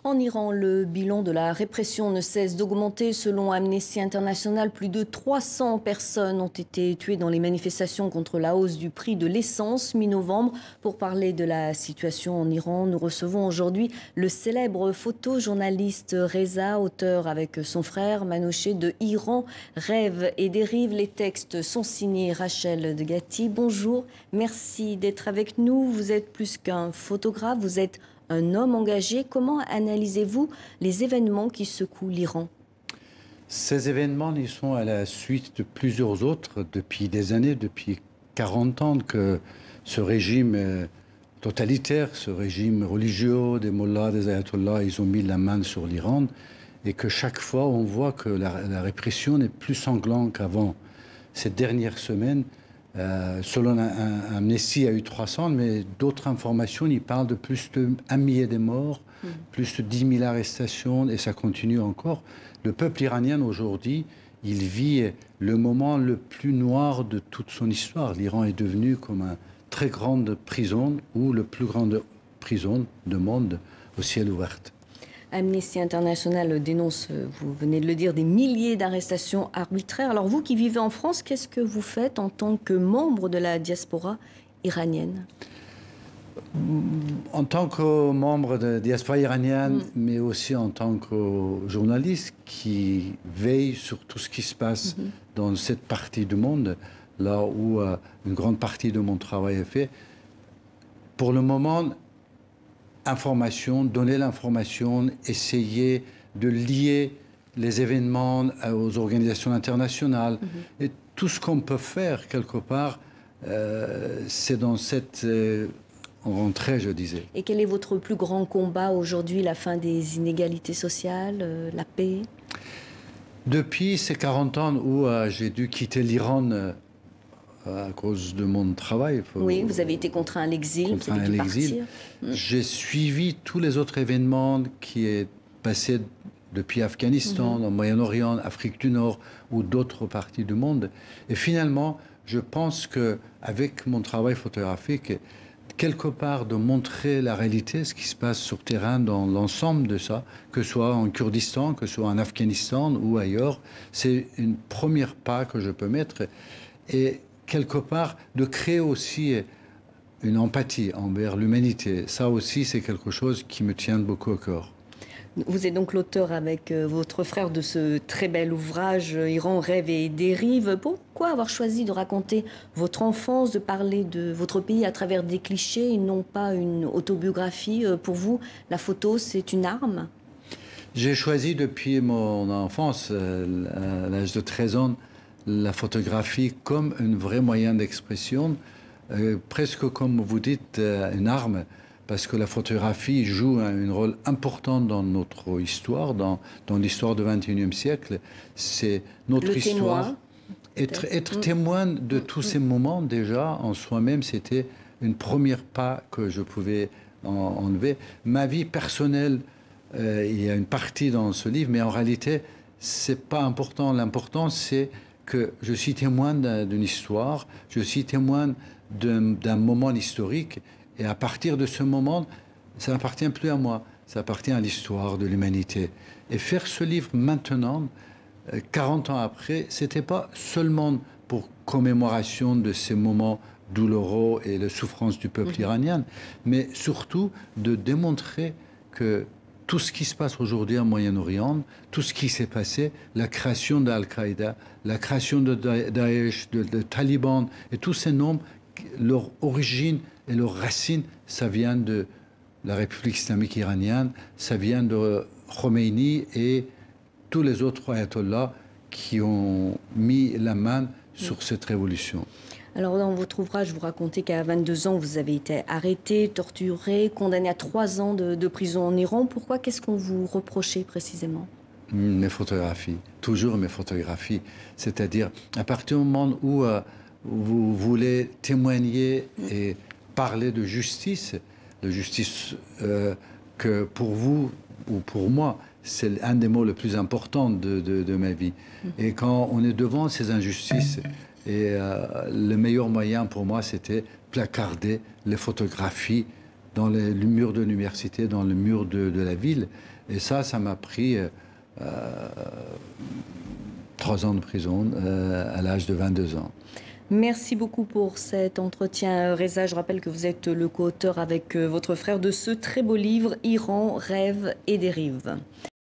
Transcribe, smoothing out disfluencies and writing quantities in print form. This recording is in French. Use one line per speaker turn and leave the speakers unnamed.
En Iran, le bilan de la répression ne cesse d'augmenter. Selon Amnesty International, plus de 300 personnes ont été tuées dans les manifestations contre la hausse du prix de l'essence mi-novembre. Pour parler de la situation en Iran, nous recevons aujourd'hui le célèbre photojournaliste Reza, auteur avec son frère Manouché de Iran, rêve et dérive. Les textes sont signés Rachel de Gatti. Bonjour, merci d'être avec nous. Vous êtes plus qu'un photographe, vous êtes un homme engagé. Comment analysez-vous les événements qui secouent l'Iran?
Ces événements, ils sont à la suite de plusieurs autres depuis des années, depuis 40 ans que ce régime totalitaire, ce régime religieux des mollahs, des ayatollahs, ils ont mis la main sur l'Iran et que chaque fois on voit que la répression est plus sanglante qu'avant. Ces dernières semaines, selon Amnesty, il y a eu 300, mais d'autres informations, ils parlent de plus de 1 millier de morts, plus de 10 000 arrestations, et ça continue encore. Le peuple iranien, aujourd'hui, il vit le moment le plus noir de toute son histoire. L'Iran est devenu comme une très grande prison, ou la plus grande prison du monde au ciel ouvert.
Amnesty International dénonce, vous venez de le dire, des milliers d'arrestations arbitraires. Alors vous qui vivez en France, qu'est-ce que vous faites en tant que membre de la diaspora iranienne?
En tant que membre de la diaspora iranienne, mais aussi en tant que journaliste qui veille sur tout ce qui se passe dans cette partie du monde, là où une grande partie de mon travail est fait, pour le moment, information, donner l'information, essayer de lier les événements aux organisations internationales. Et tout ce qu'on peut faire, quelque part, c'est dans cette rentrée, je disais.
Et quel est votre plus grand combat aujourd'hui? La fin des inégalités sociales, la paix?
Depuis ces 40 ans où j'ai dû quitter l'Iran à cause de mon travail.
Oui, vous avez été contraint à l'exil, vous avez dû partir.
J'ai suivi tous les autres événements qui est passé depuis Afghanistan, au Moyen-Orient, Afrique du Nord ou d'autres parties du monde. Et finalement, je pense qu'avec mon travail photographique, quelque part de montrer la réalité, ce qui se passe sur terrain dans l'ensemble de ça, que ce soit en Kurdistan, que ce soit en Afghanistan ou ailleurs, c'est une première pas que je peux mettre. Et quelque part, de créer aussi une empathie envers l'humanité. Ça aussi, c'est quelque chose qui me tient beaucoup au cœur.
Vous êtes donc l'auteur avec votre frère de ce très bel ouvrage Iran, rêve et dérive. Pourquoi avoir choisi de raconter votre enfance, de parler de votre pays à travers des clichés et non pas une autobiographie? Pour vous, la photo, c'est une arme?
J'ai choisi depuis mon enfance, à l'âge de 13 ans, la photographie comme un vrai moyen d'expression, presque comme vous dites, une arme, parce que la photographie joue un rôle important dans notre histoire, dans l'histoire du XXIe siècle. C'est notre histoire. Être témoin de tous ces moments, déjà, en soi-même, c'était une première pas que je pouvais enlever. Ma vie personnelle, il y a une partie dans ce livre, mais en réalité, c'est pas important. L'important, c'est que je suis témoin d'une histoire, je suis témoin d'un moment historique, et à partir de ce moment, ça n'appartient plus à moi, ça appartient à l'histoire de l'humanité. Et faire ce livre maintenant, 40 ans après, c'était pas seulement pour commémoration de ces moments douloureux et de souffrance du peuple iranien, mais surtout de démontrer que tout ce qui se passe aujourd'hui en Moyen-Orient, tout ce qui s'est passé, la création d'Al-Qaïda, la création de Daesh, de Taliban, et tous ces noms, leur origine et leurs racines, ça vient de la République islamique iranienne, ça vient de Khomeini et tous les autres ayatollahs qui ont mis la main sur cette révolution.
Alors, dans votre ouvrage, vous racontez qu'à 22 ans, vous avez été arrêté, torturé, condamné à 3 ans de prison en Iran. Pourquoi? Qu'est-ce qu'on vous reprochait précisément?
Mes photographies, toujours mes photographies. C'est-à-dire, à partir du moment où vous voulez témoigner et parler de justice que pour vous ou pour moi, c'est un des mots les plus importants de ma vie. Et quand on est devant ces injustices, et le meilleur moyen pour moi, c'était placarder les photographies dans le mur de l'université, dans le mur de la ville. Et ça m'a pris 3 ans de prison à l'âge de 22 ans.
Merci beaucoup pour cet entretien, Reza. Je rappelle que vous êtes le co-auteur avec votre frère de ce très beau livre, Iran, rêves et dérives.